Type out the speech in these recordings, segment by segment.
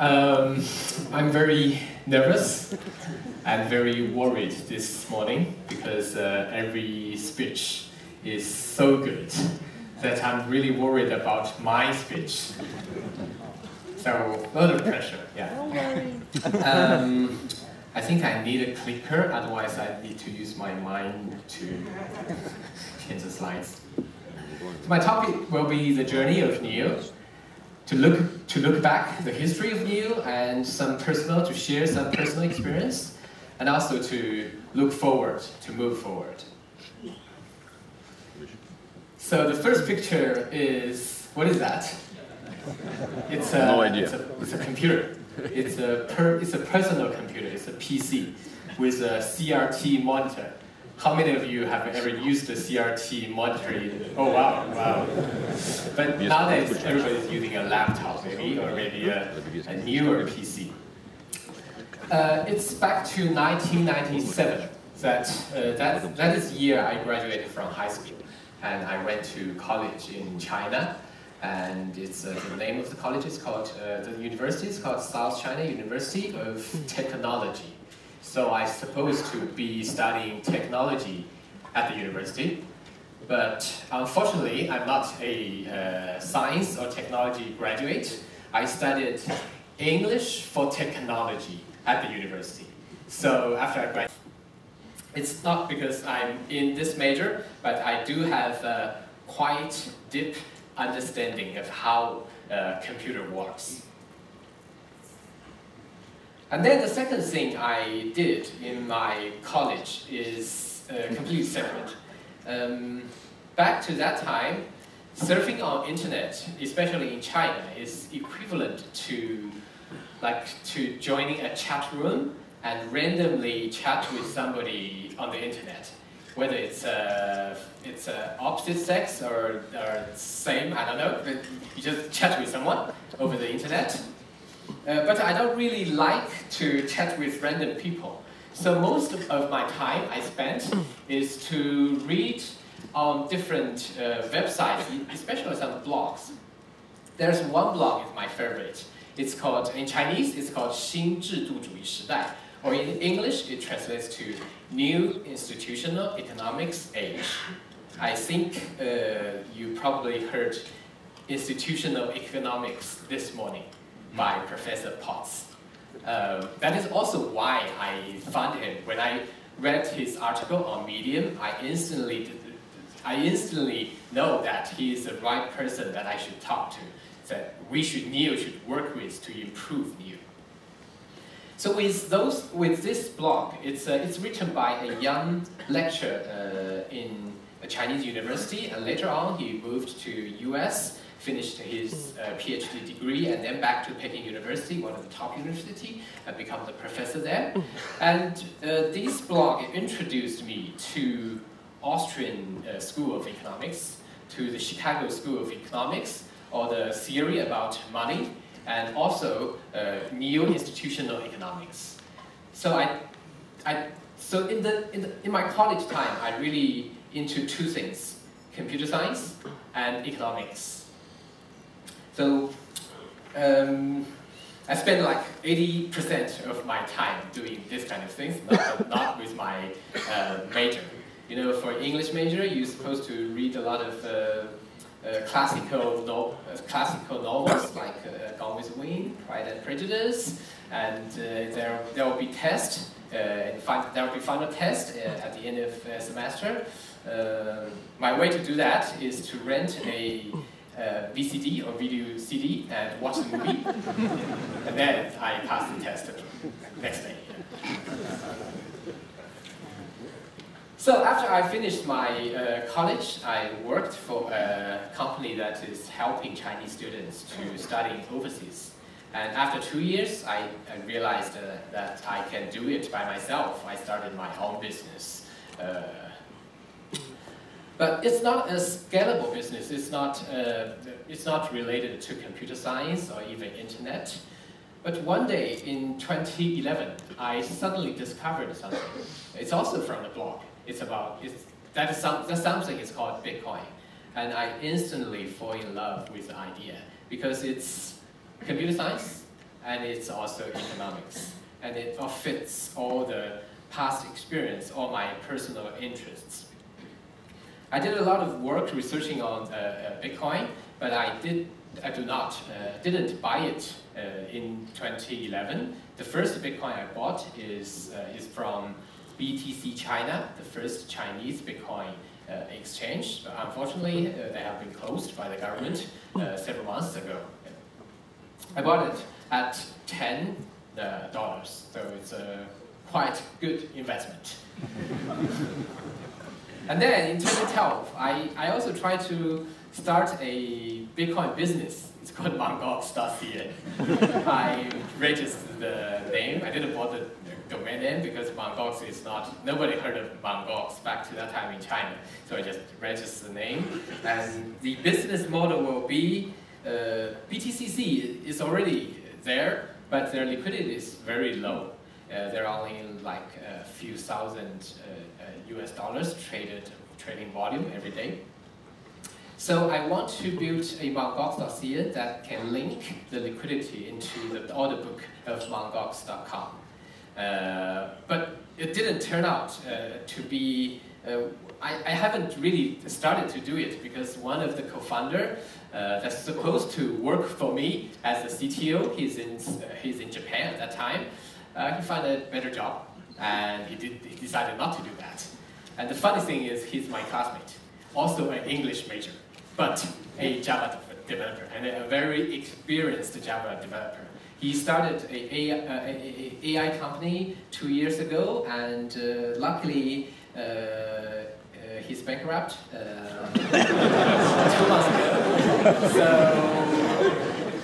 I'm very nervous and very worried this morning because every speech is so good that I'm really worried about my speech. So, a lot of pressure, yeah. Don't worry. I think I need a clicker, otherwise I need to use my mind to change the slides. So my topic will be the journey of NEO. To look back the history of NEO and to share some personal experience, and also to look forward, to move forward. So the first picture is, what is that? It's a, no idea. It's a computer. It's a personal computer. It's a PC with a CRT monitor. How many of you have ever used a CRT monitor? Oh wow, wow. But nowadays everybody's using a laptop maybe, or maybe a newer PC. It's back to 1997. That is the year I graduated from high school. And I went to college in China. And it's the name of the college is called, the university is called South China University of Technology. So I'm supposed to be studying technology at the university, but unfortunately I'm not a science or technology graduate. I studied English for technology at the university. So after I graduated, it's not because I'm in this major, but I do have a quite deep understanding of how a computer works. And then the second thing I did in my college is completely separate. Back to that time, surfing on internet, especially in China, is equivalent to joining a chat room and randomly chat with somebody on the internet. Whether it's opposite sex or same, I don't know, but you just chat with someone over the internet. But I don't really like to chat with random people. So most of my time I spent is to read on different websites, especially some blogs. There's one blog is my favorite. It's called, in Chinese, it's called 新制度主义时代. Or in English, it translates to New Institutional Economics Age. I think you probably heard Institutional Economics this morning by Professor Potts. That is also why I found him. When I read his article on Medium, I instantly know that he is the right person that I should talk to, that NEO should work with to improve NEO. So with this blog, it's written by a young lecturer in a Chinese university, and later on he moved to US, finished his PhD degree, and then back to Peking University, one of the top universities, and become the professor there. And this blog introduced me to Austrian School of Economics, to the Chicago School of Economics, or the theory about money, and also neo-institutional economics. So in my college time, I really into two things: computer science and economics. So I spend like 80% of my time doing this kind of things, not with my major. You know, for English major, you're supposed to read a lot of classical novels like Gone with the Wind, Pride and Prejudice, and there will be tests. There will be final test at the end of semester. My way to do that is to rent a VCD or video CD and watch the movie, and then I pass the test the next day. So after I finished my college, I worked for a company that is helping Chinese students to study overseas. And after 2 years, I realized that I can do it by myself. I started my own business. But it's not a scalable business. It's not related to computer science or even internet. But one day in 2011, I suddenly discovered something. It's also from the blog. That's something is called Bitcoin. And I instantly fall in love with the idea because it's computer science, and it's also economics. And it all fits all the past experience, all my personal interests. I did a lot of work researching on Bitcoin, but I didn't buy it in 2011. The first Bitcoin I bought is from BTC China, the first Chinese Bitcoin exchange. But unfortunately, they have been closed by the government several months ago. I bought it at $10, so it's a quite good investment. And then in 2012, I also tried to start a Bitcoin business. It's called mongox.cn. I registered the name. I didn't bought the domain name because mongox is not, nobody heard of mongox back to that time in China. So I just registered the name. And the business model will be, BTCC is already there, but their liquidity is very low. They're only like a few thousand US dollars trading volume every day. So I want to build a mongox.cn that can link the liquidity into the order book of mongox.com. But it didn't turn out to be, I haven't really started to do it because one of the co-founder that's supposed to work for me as the CTO, he's in Japan at that time. He found a better job, and he decided not to do that. And the funny thing is, he's my classmate, also an English major, but a Java developer, and a very experienced Java developer. He started an AI company 2 years ago, and luckily, he's bankrupt 2 months ago. So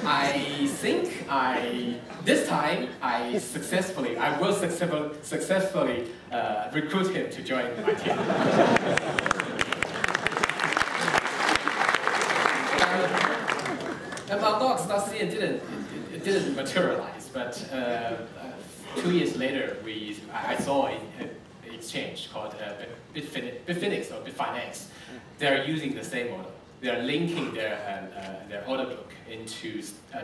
I think this time I will successfully recruit him to join my team. mongox.cn didn't materialize, but 2 years later I saw an exchange called Bitfinex or Bitfinex. They're using the same model. They're linking their order book into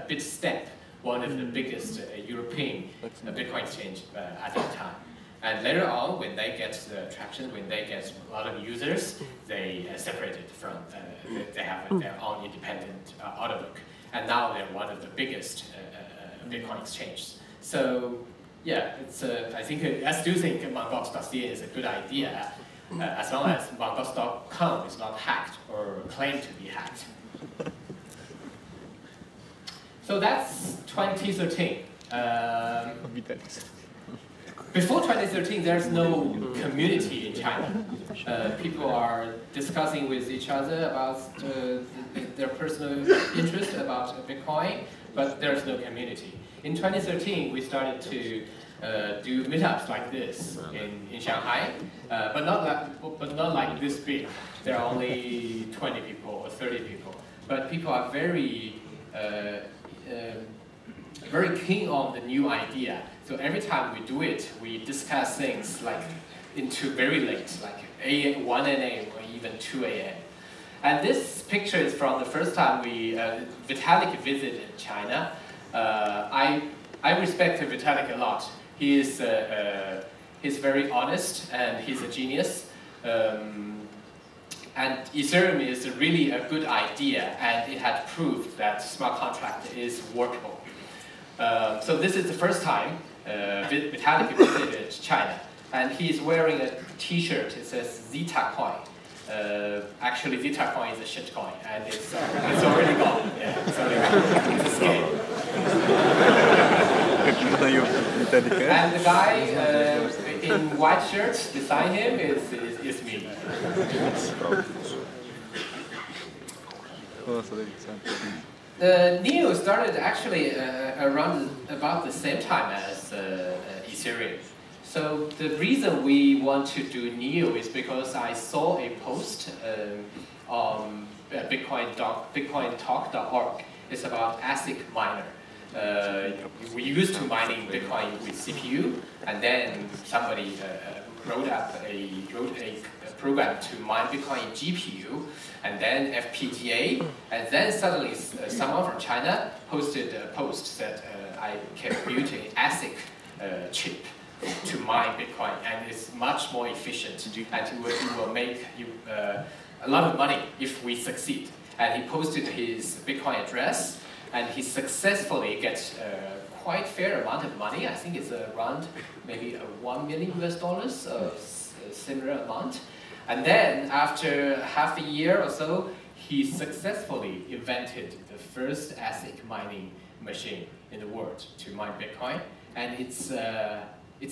Bitstep, one of the biggest European Bitcoin exchange at that time. And later on, when they get the traction, when they get a lot of users, they separated from, they have their own independent order book. And now they're one of the biggest Bitcoin exchanges. So yeah, I still think mongox.cn is a good idea, as long as mongox.com is not hacked or claimed to be hacked. So that's 2013. Before 2013, there's no community in China. People are discussing with each other about their personal interest about Bitcoin, but there's no community. In 2013, we started to do meetups like this in Shanghai, but not like this big. There are only 20 people or 30 people, but people are very keen on the new idea. So every time we do it, we discuss things like into very late, like 1 a.m. or even 2 a.m. And this picture is from the first time Vitalik visited China. I respect Vitalik a lot. He's very honest and he's a genius. And Ethereum is really a good idea, and it had proved that smart contract is workable. So this is the first time Vitalik visited China, and he's wearing a T-shirt. It says Zeta Coin. Actually, Zeta Coin is a shit coin, and it's already gone. Yeah, it's already gone. It's a scam. And the guy in white shirt beside him is me. NEO started actually around about the same time as Ethereum. So the reason we want to do NEO is because I saw a post on bitcointalk.org. It's about ASIC miner. We used to mining Bitcoin with CPU, and then somebody wrote a program to mine Bitcoin GPU, and then FPGA, and then suddenly someone from China posted a post that I can build an ASIC chip to mine Bitcoin, and it's much more efficient, and it will make you a lot of money if we succeed. And he posted his Bitcoin address, and he successfully gets quite fair amount of money. I think it's around maybe $1 million US, a similar amount. And then after half a year or so, he successfully invented the first ASIC mining machine in the world to mine Bitcoin, and it's a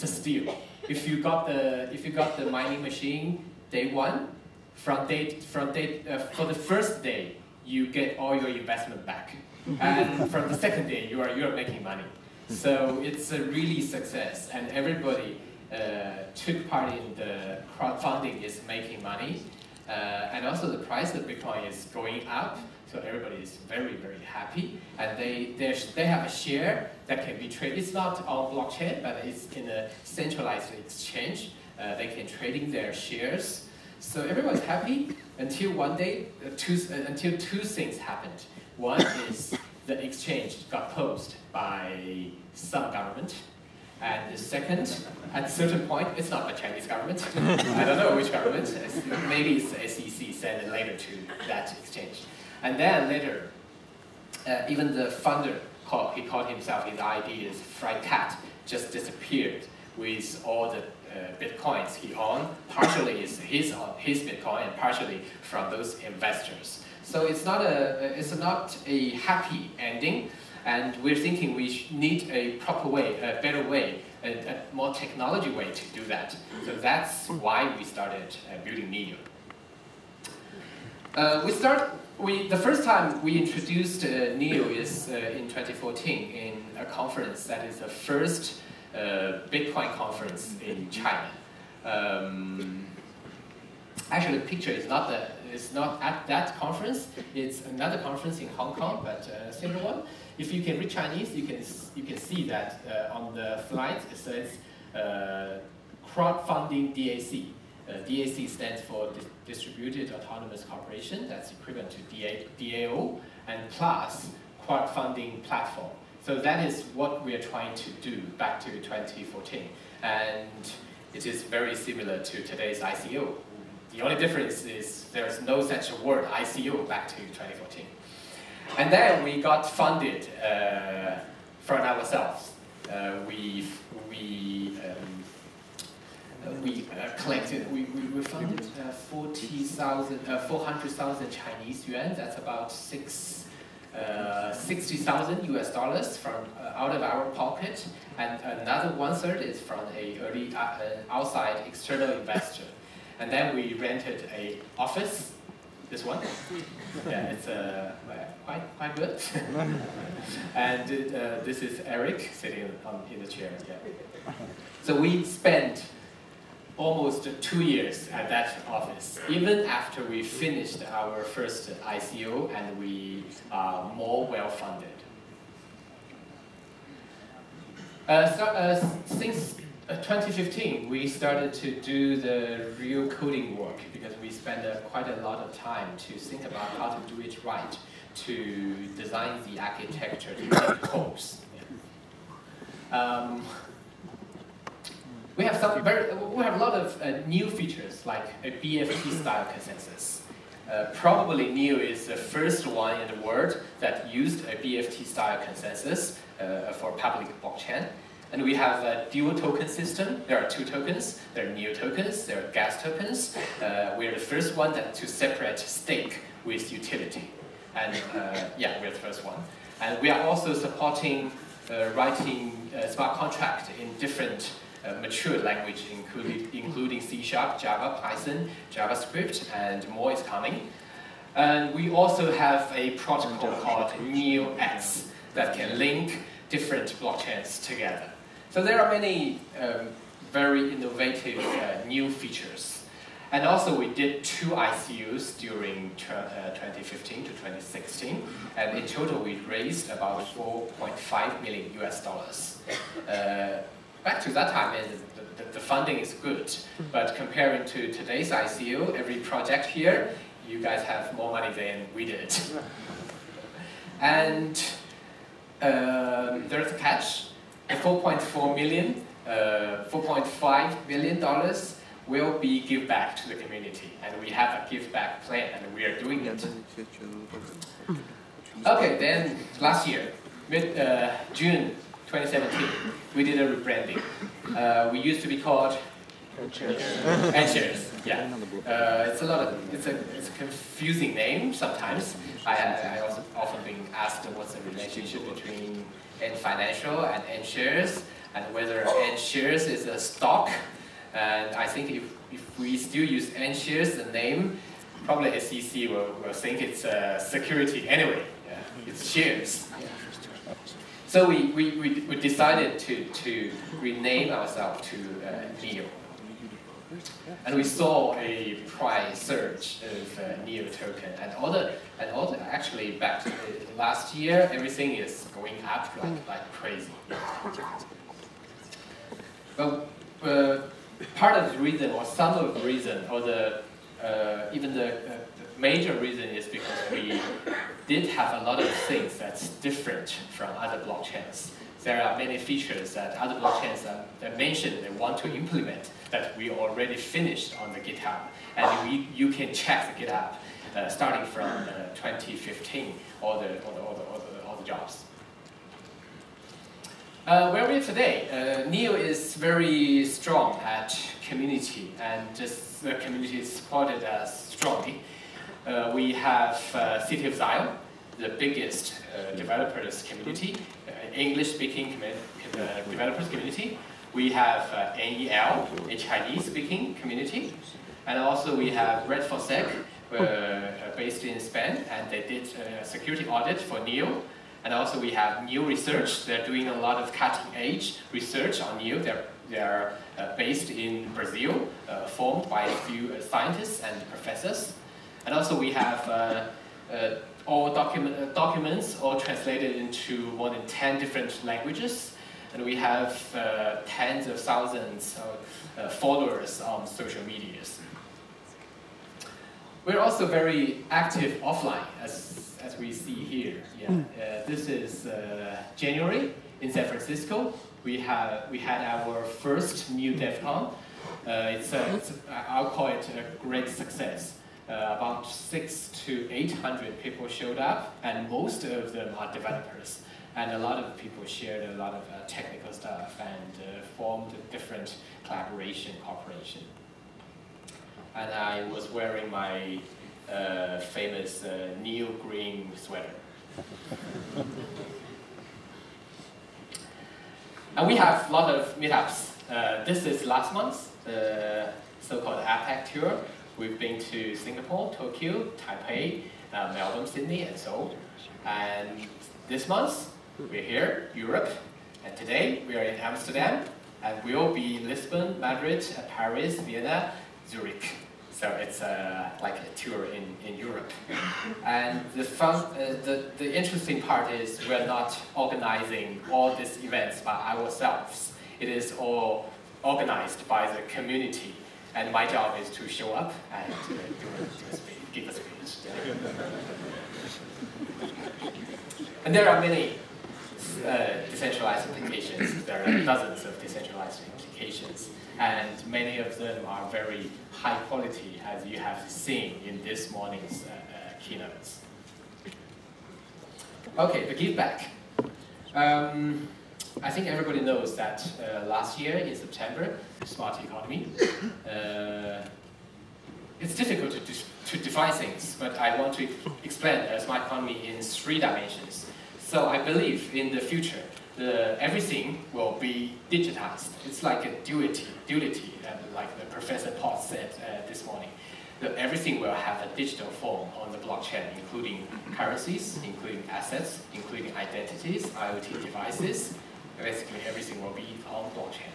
steal. If you got the mining machine day one, for the first day you get all your investment back, and from the second day you are making money. So it's a really success, and everybody took part in the crowdfunding is making money, and also the price of Bitcoin is going up. So everybody is very, very happy, and they have a share that can be traded. It's not on blockchain, but it's in a centralized exchange. They can trading their shares. So everyone's happy until one day, until two things happened. One is the exchange got closed by some government, and the second, at a certain point, it's not the Chinese government. I don't know which government. Maybe it's the SEC sent it later to that exchange. And then later, even the founder, he called himself, his ID is Fried Cat, just disappeared with all the Bitcoins he owned. Partially is his Bitcoin, and partially from those investors. So it's not a happy ending, and we're thinking we need a proper way, a better way, a more technology way to do that. So that's why we started building NEO. The first time we introduced NEO is in 2014 in a conference that is the first Bitcoin conference in China. Actually, the picture is not at that conference. It's another conference in Hong Kong, but a similar one. If you can read Chinese, you can see that on the slide it says crowdfunding DAC. DAC stands for Distributed Autonomous Corporation. That's equivalent to DAO, and plus crowdfunding platform. So that is what we are trying to do back to 2014, and it is very similar to today's ICO. The only difference is there's no such a word ICO back to 2014. And then we got funded from ourselves. We funded 400,000 Chinese yuan. That's about $60,000 US from out of our pocket, and another 1/3 is from an outside external investor. And then we rented an office. This one, yeah, it's quite good. And this is Erik sitting in the chair. Yeah. So we spent almost 2 years at that office, even after we finished our first ICO and we are more well-funded. Since 2015, we started to do the real coding work because we spent quite a lot of time to think about how to do it right, to design the architecture to make calls. Yeah. We have a lot of new features like a BFT style consensus. Probably NEO is the first one in the world that used a BFT style consensus for public blockchain. And we have a dual token system. There are 2 tokens. There are NEO tokens, there are gas tokens. We're the first one to separate stake with utility. And yeah, we're the first one. And we are also supporting writing smart contract in different mature language, including C#, Java, Python, JavaScript, and more is coming. And we also have a protocol called NEOX that can link different blockchains together. So there are many very innovative new features. And also we did 2 ICOs during 2015 to 2016. And in total we raised about $4.5 million US. Back to that time, the funding is good. But comparing to today's ICO, every project here, you guys have more money than we did. And there's a catch. The $4.5 billion will be give back to the community, and we have a give back plan, and we are doing it. Okay, then last year, June 2017, we did a rebranding. We used to be called N-Shares. Yeah, it's a confusing name sometimes. I also often been asked what's the relationship between N Financial and N-Shares, and whether N-Shares is a stock. And I think if we still use N-Shares, the name, probably SEC will think it's a security anyway. Yeah, it's shares. So we decided to rename ourselves to NEO. And we saw a price surge of NEO token, and actually back to last year, everything is going up like crazy. But part of the reason, or some of the reason, or even the major reason is because we did have a lot of things that's different from other blockchains. There are many features that other blockchains that mentioned they want to implement that we already finished on the GitHub, and you can check the GitHub starting from 2015, all the jobs. Where we are today, NEO is very strong at community, and the community is supported us strongly. We have City of Zion, the biggest developers community, English-speaking developers community. We have NEL, a Chinese-speaking community, and also we have Red for Sec, based in Spain, and they did a security audit for NEO. And also we have NEO Research. They're doing a lot of cutting-edge research on NEO. They're based in Brazil, formed by a few scientists and professors. And also we have all documents all translated into more than 10 different languages. And we have tens of thousands of followers on social medias. We're also very active offline, as we see here. Yeah. This is January in San Francisco. We had our first NEO DevCon. I'll call it a great success. About 600 to 800 people showed up, and most of them are developers. And a lot of people shared a lot of technical stuff and formed a different cooperation. And I was wearing my famous NEO green sweater. And we have a lot of meetups. This is last month, so-called APAC tour. We've been to Singapore, Tokyo, Taipei, Melbourne, Sydney, and Seoul. And this month, we're here, Europe. And today, we are in Amsterdam. And we'll be Lisbon, Madrid, Paris, Vienna, Zurich. So it's like a tour in Europe. And the interesting part is we're not organizing all these events by ourselves. It is all organized by the community. And my job is to show up and give a speech. And there are many decentralized applications. There are dozens of decentralized applications. And many of them are very high quality, as you have seen in this morning's keynotes. Okay, the give back. I think everybody knows that last year in September, smart economy. It's difficult to define things, but I want to explain smart economy in 3 dimensions. So I believe in the future, everything will be digitized. It's like a duality, like the Professor Potts said this morning. Everything will have a digital form on the blockchain, including currencies, including assets, including identities, IoT devices. Basically, everything will be on blockchain.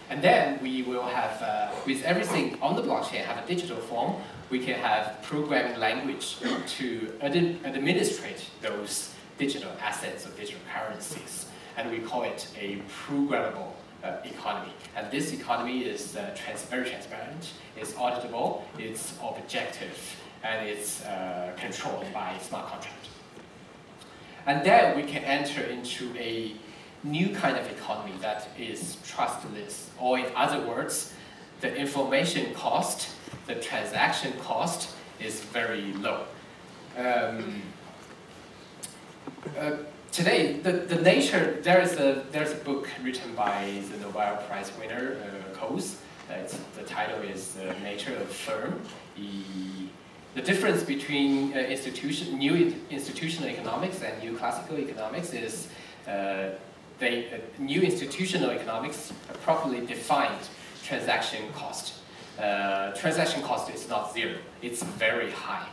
And then we will have, with everything on the blockchain, have a digital form. We can have programming language to administrate those digital assets or digital currencies. And we call it a programmable economy. And this economy is very transparent, it's auditable, it's objective, and it's controlled by smart contract. And then we can enter into a new kind of economy that is trustless, or in other words, the information cost, the transaction cost is very low. Today, the nature, there's a book written by the Nobel Prize winner, Coase. The title is The Nature of Firm. The difference between new institutional economics and new classical economics is new institutional economics properly defined transaction cost. Transaction cost is not zero, it's very high.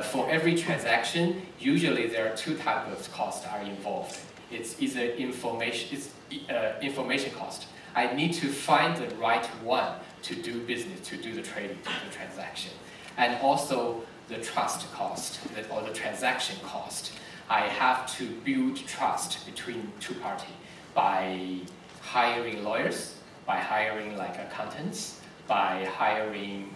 For every transaction, usually there are two types of costs are involved. It's either information cost. I need to find the right one to do business, to do the trading, to do the transaction. And also the trust cost, or the transaction cost. I have to build trust between two parties by hiring lawyers, by hiring like accountants, by hiring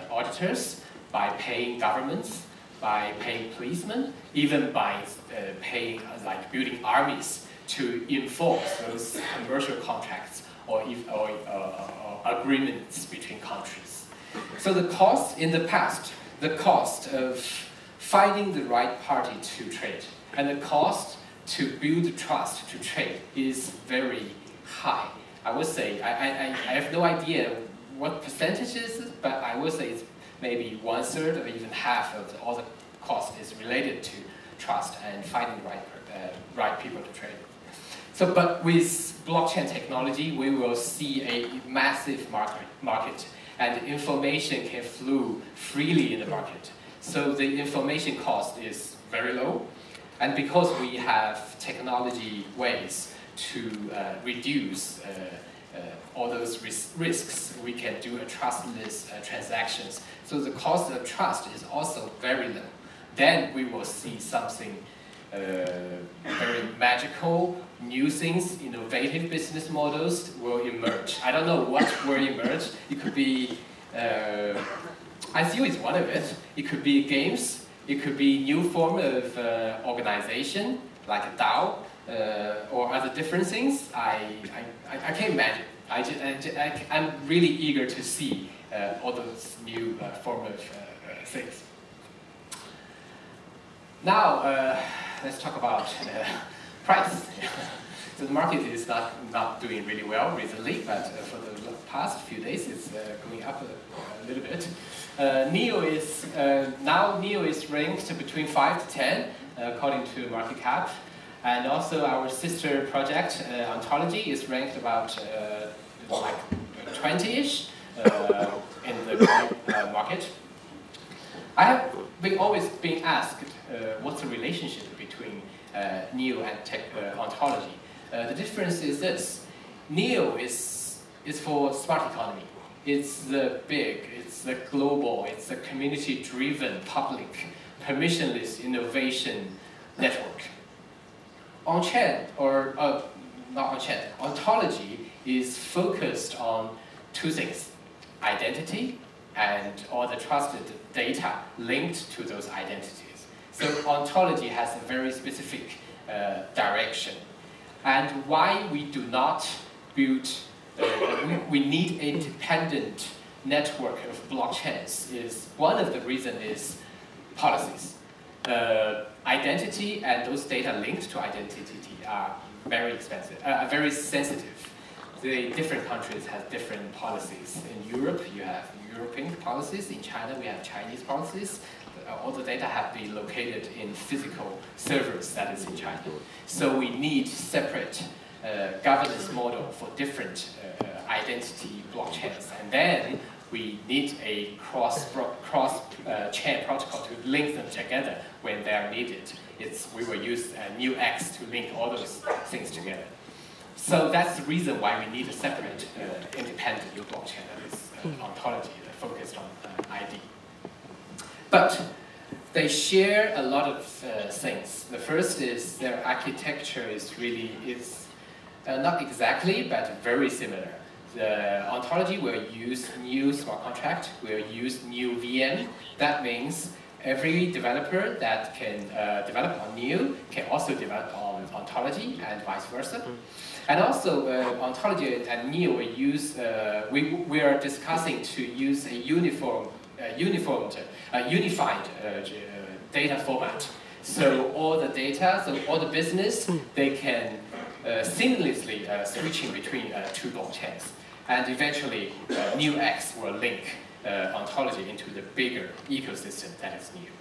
auditors, by paying governments, by paying policemen, even by paying, like building armies to enforce those commercial contracts or agreements between countries. So the cost in the past, the cost of finding the right party to trade and the cost to build trust to trade is very high. I would say, I have no idea what percentage is, but I would say it's maybe 1/3 or even half of all the cost is related to trust and finding the right people to trade. So, but with blockchain technology, we will see a massive market, and information can flow freely in the market. So the information cost is very low, and because we have technology ways to reduce all those risks, we can do a trustless transactions. So the cost of trust is also very low. Then we will see something very magical, new things, innovative business models will emerge. I don't know what will emerge. It could be, ICO is one of it. It could be games. It could be new form of organization, like a DAO, or other different things. I can't imagine. I'm really eager to see all those new form of things. Now, let's talk about price. So the market is not doing really well recently, but for the past few days, it's going up a little bit. NEO is ranked between 5 to 10, according to market cap. And also our sister project, Ontology, is ranked about like 20-ish in the market. I have always been asked what's the relationship between NEO and Ontology. The difference is this: NEO is for smart economy. It's the big, it's the global, it's the community-driven, public, permissionless innovation network. On-chain, or not on-chain, Ontology is focused on two things: identity and all the trusted data linked to those identities. So Ontology has a very specific direction. And why we do not build, we need a independent network of blockchains is, one of the reasons is policies. Identity and those data linked to identity are very expensive, very sensitive. The different countries have different policies. In Europe, you have European policies. In China, we have Chinese policies. All the data have been located in physical servers that is in China. So we need separate governance model for different identity blockchains. And then we need a cross-chain protocol to link them together when they are needed. We will use NewX to link all those things together. So that's the reason why we need a separate independent blockchain that is Ontology, focused on ID. But they share a lot of things. The first is their architecture is not exactly, but very similar. The Ontology will use new smart contract, will use new VM. That means every developer that can develop on NEO can also develop on ontology and vice versa. And also, ontology and NEO we are discussing to use a unified data format. So all the data, so all the business, they can seamlessly switching between two blockchains. And eventually, NEOX will link ontology into the bigger ecosystem that is NEO.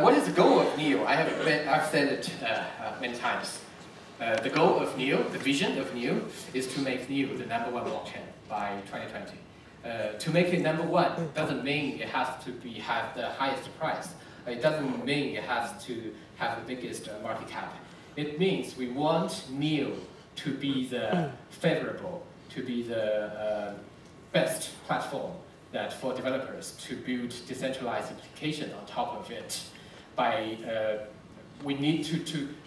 What is the goal of NEO? I've said it many times. The goal of NEO, the vision of NEO, is to make NEO the #1 blockchain by 2020. To make it #1 doesn't mean it has to have the highest price. It doesn't mean it has to have the biggest market cap. It means we want NEO to be the favorable, to be the best platform that for developers to build decentralized application on top of it. We need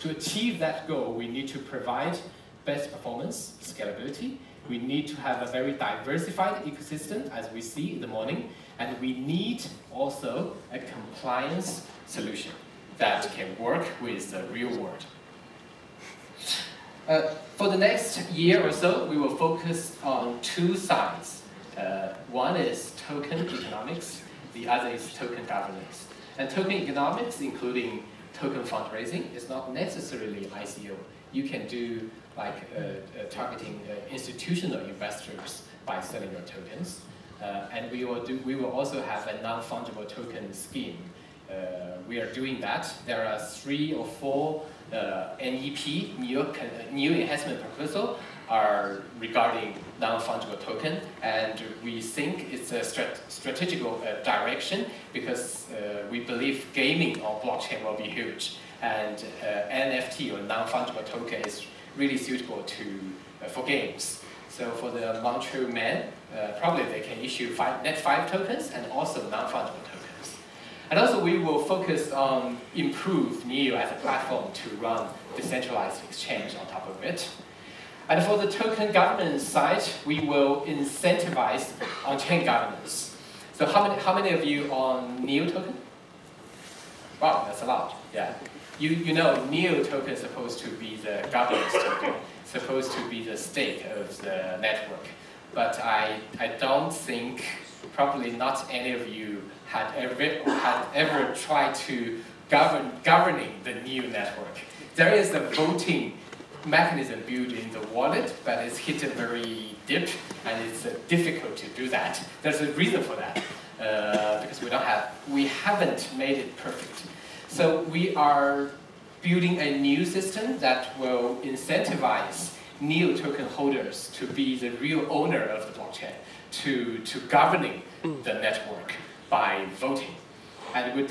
to achieve that goal, we need to provide best performance, scalability. We need to have a very diversified ecosystem, as we see in the morning, and we need also a compliance solution that can work with the real world. For the next year or so, we will focus on two sides. One is token economics, the other is token governance. And token economics, including token fundraising, is not necessarily ICO. You can do like targeting institutional investors by selling your tokens. And we will also have a non-fungible token scheme. We are doing that. There are 3 or 4 NEP, NEO enhancement proposal, are regarding non-fungible token, and we think it's a strategical direction because we believe gaming on blockchain will be huge, and NFT or non-fungible token is really suitable for games. So for the Montreal men, probably they can issue net 5 tokens and also non-fungible tokens. And also we will focus on improve NEO as a platform to run decentralized exchange on top of it. And for the token governance side, we will incentivize on-chain governance. So how many of you on NEO token? Wow, that's a lot, yeah. You know NEO token is supposed to be the governance token, supposed to be the stake of the network. But I don't think, probably not any of you had ever tried to governing the NEO network. There is a voting mechanism built in the wallet, but it's hidden very deep, and it's difficult to do that. There's a reason for that, because we haven't made it perfect. So we are building a new system that will incentivize NEO token holders to be the real owner of the blockchain, to governing the network by voting. And we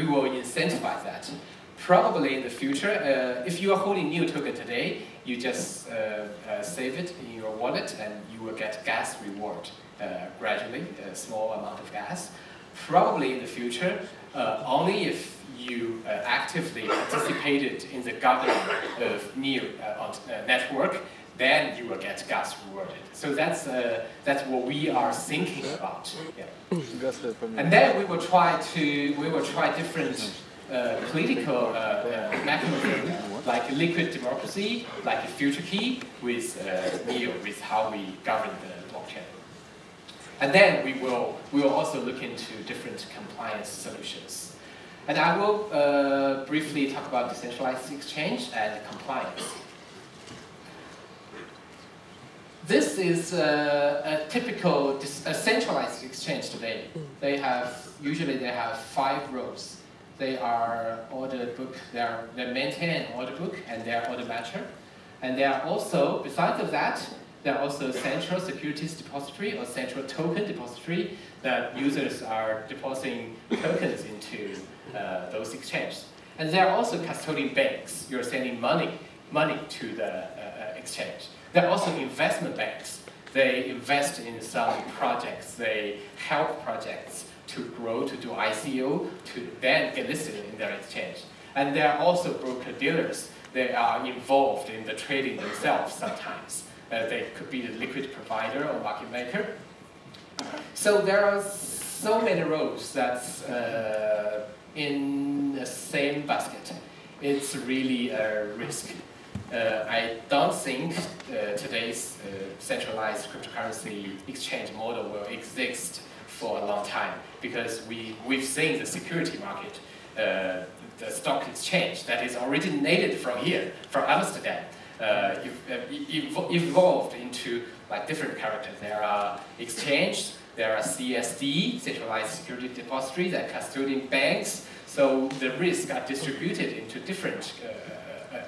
will incentivize that. Probably in the future, if you are holding NEO token today, you just save it in your wallet and you will get gas reward gradually, a small amount of gas. Probably in the future, only if you actively participated in the governance of NEO network, then you will get gas rewarded. So that's what we are thinking about. Yeah. And then we will try different political mechanism, like liquid democracy, like a future key with NEO, with how we govern the blockchain. And then we will also look into different compliance solutions. And I will briefly talk about decentralized exchange and compliance. This is a typical centralized exchange today. Usually they have 5 rows. They are order book, they maintain an order book, and they are order matcher. And they are also, besides of that, there are also central securities depository or central token depository that users are depositing tokens into those exchanges. And there are also custodian banks. You're sending money to the exchange. There are also investment banks. They invest in some projects. They help projects to grow, to do ICO, to then get listed in their exchange. And there are also broker-dealers. They are involved in the trading themselves sometimes. They could be the liquid provider or market maker. So there are so many roles that's in the same basket. It's really a risk. I don't think today's centralized cryptocurrency exchange model will exist for a long time, because we've seen the security market, the stock exchange that is originated from here, from Amsterdam, evolved into like different characters. There are exchange, there are CSD, centralized security depositories, and custodian banks. So the risks are distributed into different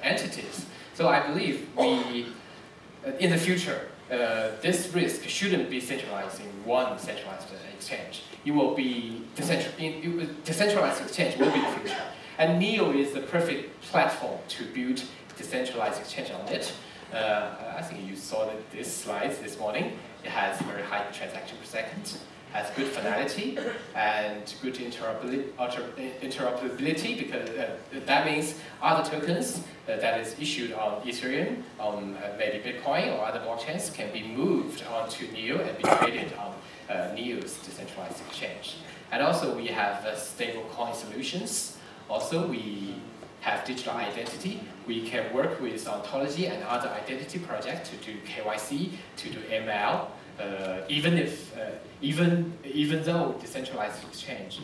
entities. So I believe in the future, this risk shouldn't be centralized in one centralized exchange. It will be decentralized exchange will be the future. And NEO is the perfect platform to build decentralized exchange on it. I think you saw this slide this morning. It has very high transaction per second, has good finality, and good interoperability, because that means other tokens that is issued on Ethereum, on maybe Bitcoin or other blockchains can be moved onto NEO and be traded on NEO's decentralized exchange. And also we have stable coin solutions. Also we have digital identity. We can work with ontology and other identity projects to do KYC, to do ML, even though decentralized exchange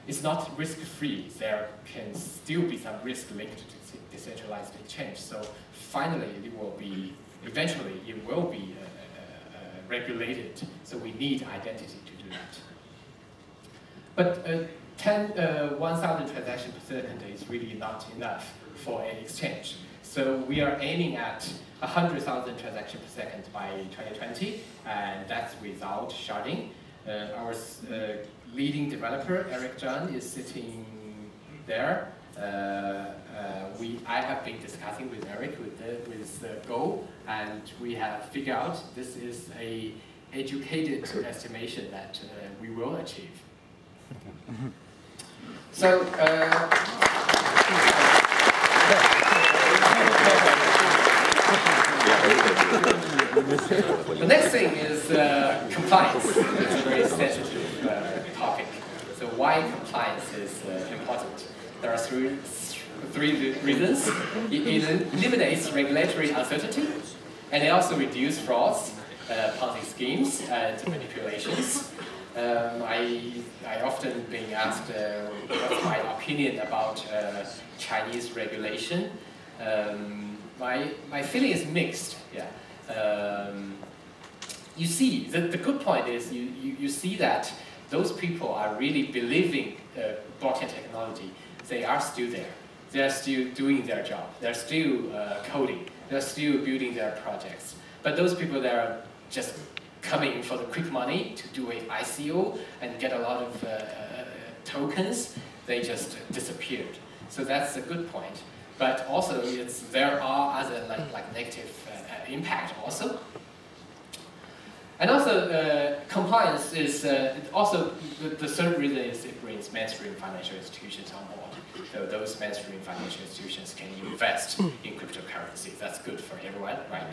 is not risk-free, there can still be some risk linked to decentralized exchange. So finally, eventually, it will be regulated. So we need identity to do that. But 1,000 transactions per second is really not enough for an exchange. So we are aiming at 100,000 transactions per second by 2020, and that's without sharding. Our leading developer, Erik Zhang, is sitting there. I have been discussing with Erik with the goal, and we have figured out this is an educated estimation that we will achieve. So, the next thing is compliance. It's a very sensitive topic. So why compliance is important? There are three reasons. It eliminates regulatory uncertainty, and it also reduces frauds, Ponzi schemes, and manipulations. I often being asked what's my opinion about Chinese regulation. My feeling is mixed. Yeah. You see, the good point is you see that those people are really believing blockchain technology. They are still there. They are still doing their job. They're still coding. They're still building their projects. But those people that are just coming for the quick money to do an ICO and get a lot of tokens, they just disappeared. So that's a good point. But also, there are other like negative impact also. And also, compliance is also the third reason is it brings mainstream financial institutions on board. So those mainstream financial institutions can invest in cryptocurrency. That's good for everyone, right?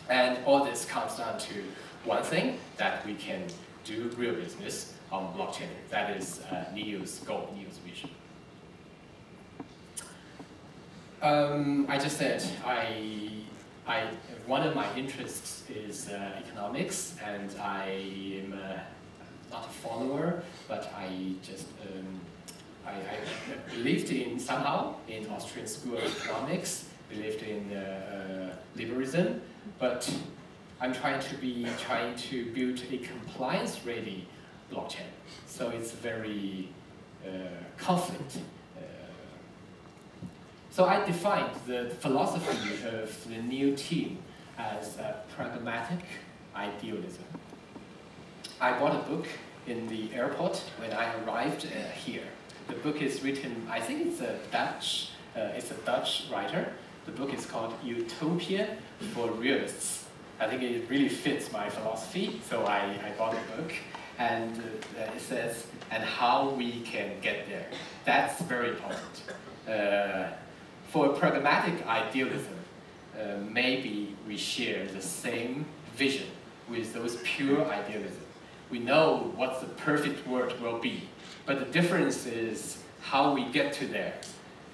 And all this comes down to one thing, that we can do real business on blockchain. That is NEO's goal, NEO's vision. I just said one of my interests is economics, and I am not a follower, but I just I believed in somehow in Austrian School of Economics, believed in liberalism, but I'm trying to build a compliance-ready blockchain. So it's very conflict. So I defined the philosophy of the NEO team as pragmatic idealism. I bought a book in the airport when I arrived here. The book is written, I think it's a Dutch writer. The book is called Utopia for Realists. I think it really fits my philosophy, so I bought the book. And it says, and how we can get there. That's very important. For pragmatic idealism, maybe we share the same vision with those pure idealism. We know what the perfect world will be, but the difference is how we get to there.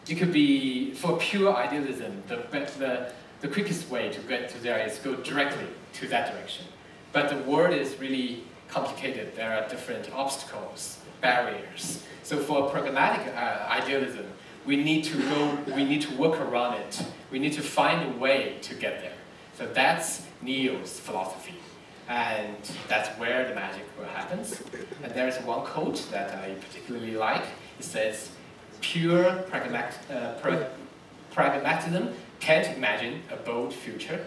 It could be, for pure idealism, the quickest way to get to there is go directly to that direction. But the world is really complicated. There are different obstacles, barriers. So for programmatic idealism, we need to work around it. We need to find a way to get there. So that's NEO's philosophy. And that's where the magic happens. And there's one quote that I particularly like. It says, pure pragmatism can't imagine a bold future.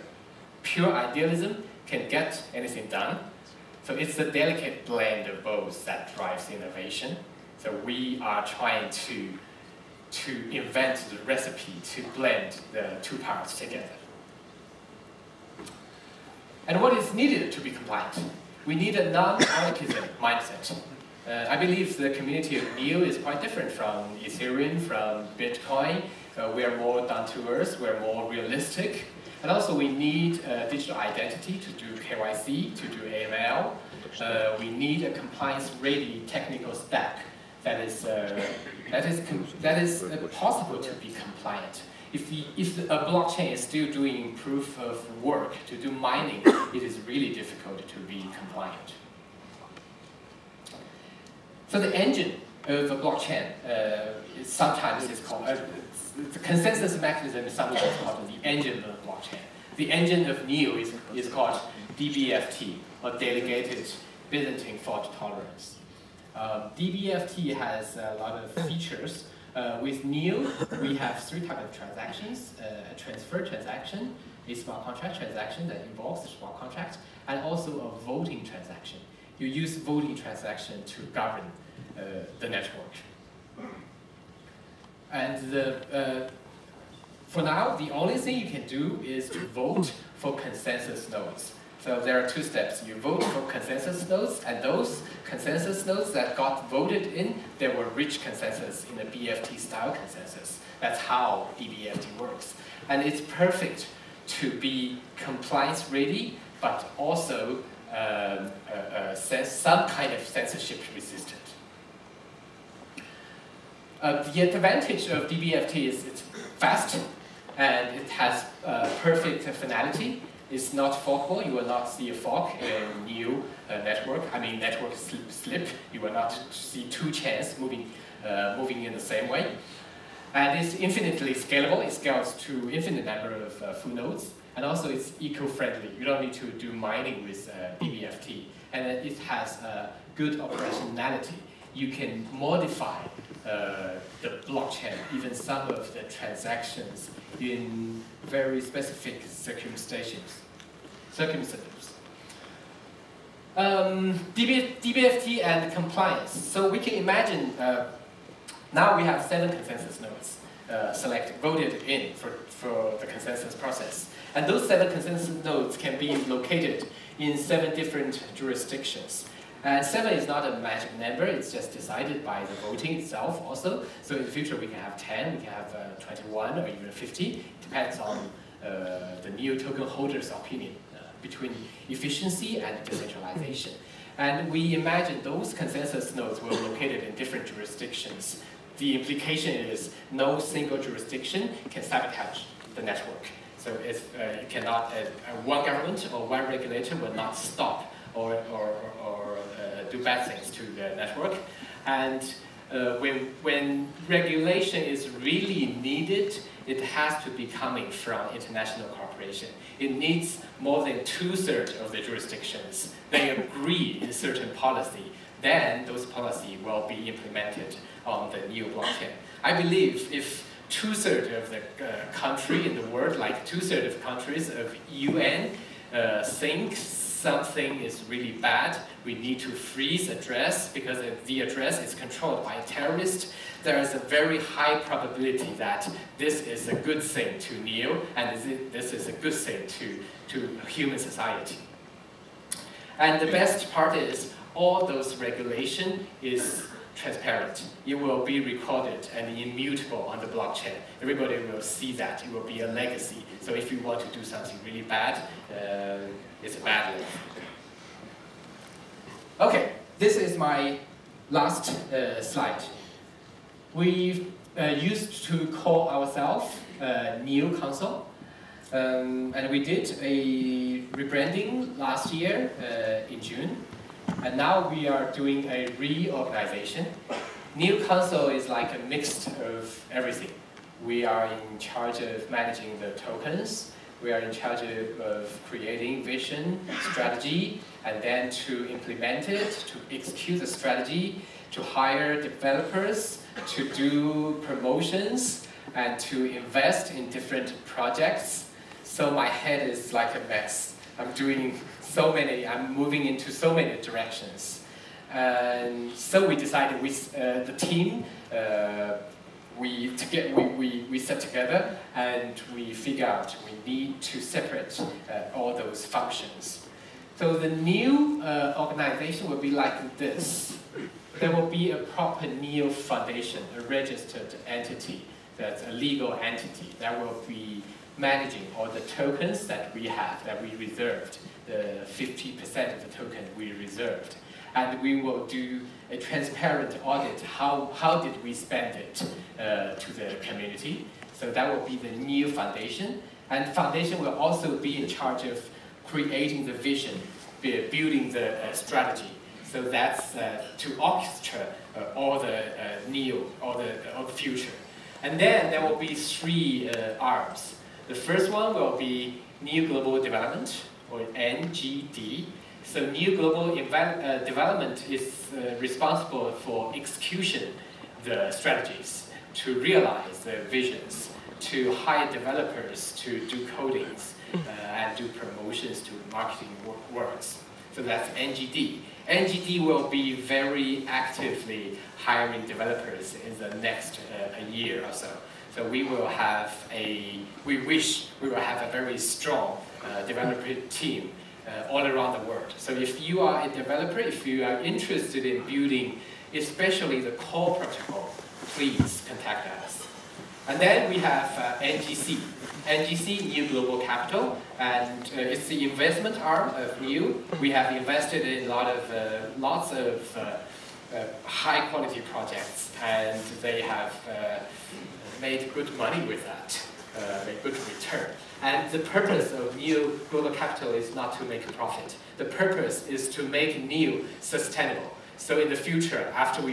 Pure idealism can get anything done. So it's the delicate blend of both that drives innovation. So we are trying to invent the recipe to blend the two parts together. And what is needed to be compliant? We need a non-anarchism mindset. I believe the community of NEO is quite different from Ethereum, from Bitcoin. We are more down to earth, we're more realistic. And also we need digital identity to do KYC, to do AML. We need a compliance-ready technical stack that is possible to be compliant. If a blockchain is still doing proof of work to do mining, it is really difficult to be compliant. So the engine of a blockchain sometimes is called, the consensus mechanism is sometimes called the engine of a blockchain. The engine of NEO is called DBFT, or Delegated Byzantine Fault Tolerance. DBFT has a lot of features. With NEO, we have three types of transactions: a transfer transaction, a smart contract transaction that involves the smart contract, and also a voting transaction. You use voting transaction to govern the network. And for now, the only thing you can do is to vote for consensus nodes. So there are two steps. You vote for consensus nodes, and those consensus nodes that got voted in, they were rich consensus in a BFT-style consensus. That's how DBFT works. And it's perfect to be compliance-ready, but also some kind of censorship-resistant. The advantage of DBFT is it's fast, and it has perfect finality. It's not forkable. You will not see a fork in NEO network. I mean, network slip. You will not see two chains moving in the same way. And it's infinitely scalable. It scales to infinite number of full nodes. And also, it's eco-friendly. You don't need to do mining with DBFT. And it has good operationality. You can modify the blockchain, even some of the transactions, in very specific circumstances. DBFT and compliance. So we can imagine, now we have 7 consensus nodes voted in for the consensus process. And those 7 consensus nodes can be located in 7 different jurisdictions. And 7 is not a magic number, it's just decided by the voting itself also. So in the future we can have 10, we can have 21 or even 50. It depends on the NEO token holder's opinion between efficiency and decentralization. And we imagine those consensus nodes were located in different jurisdictions. The implication is no single jurisdiction can sabotage the network. So it cannot, one government or one regulator will not stop or do bad things to the network. And when regulation is really needed, it has to be coming from international cooperation. It needs more than 2/3 of the jurisdictions. They agree in certain policy. Then those policies will be implemented on the NEO blockchain. I believe if 2/3 of the country in the world, like 2/3 of countries of UN, think something is really bad, we need to freeze address because the address is controlled by a terrorist, there is a very high probability that this is a good thing to NEO and this is a good thing to human society. And the best part is all those regulation is transparent. It will be recorded and immutable on the blockchain. Everybody will see that. It will be a legacy. So if you want to do something really bad, it's a bad legacy. Okay, this is my last slide. We used to call ourselves NEO Council, and we did a rebranding last year in June, and now we are doing a reorganization. NEO Council is like a mix of everything. We are in charge of managing the tokens. We are in charge of creating vision, strategy, and then to implement it, to execute the strategy, to hire developers, to do promotions, and to invest in different projects. So my head is like a mess. I'm doing so many, I'm moving into so many directions. And so we decided with the team, we sat together and we figure out we need to separate all those functions. So the new organization will be like this. There will be a proper NEO foundation, a registered entity, that's a legal entity that will be managing all the tokens that we have, that we reserved, the 50% of the token we reserved. And we will do a transparent audit. How did we spend it to the community? So that will be the NEO foundation. And foundation will also be in charge of creating the vision, building the strategy. So that's to orchestrate all the NEO, all the future. And then there will be three arms. The first one will be NEO Global Development, or NGD. So NEO Global Development is responsible for execution the strategies, to realize the visions, to hire developers to do codings and do promotions to marketing works. So that's NGD. NGD will be very actively hiring developers in the next a year or so. So we will have we wish we will have a very strong developer team all around the world. So if you are a developer, if you are interested in building, especially the core protocol, please contact us. And then we have NGC. NGC, NEO Global Capital, and it's the investment arm of NEO. We have invested in lots of high-quality projects, and they have made good money with that, made good return. And the purpose of NEO Global Capital is not to make a profit. The purpose is to make NEO sustainable. So in the future, after we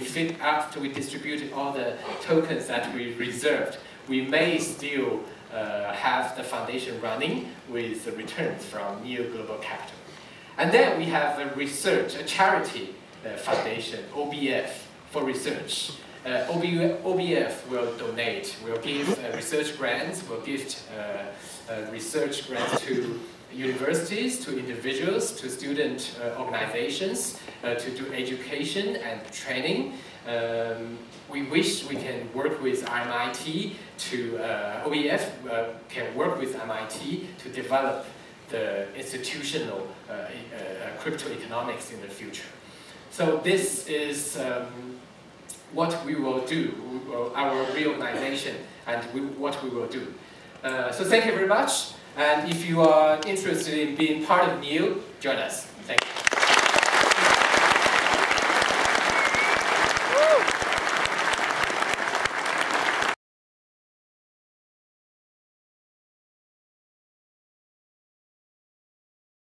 distributed all the tokens that we reserved, we may still have the foundation running with the returns from NEO Global Capital. And then we have a charity foundation, OBF, for research. OBF will donate, will give research grants, will give research grants to universities, to individuals, to student organizations, to do education and training. We wish we can work with MIT to, OBF can work with MIT to develop the institutional crypto economics in the future. So this is what we will do, our reorganization, and what we will do. So thank you very much, and if you are interested in being part of NEO, join us. Thank you.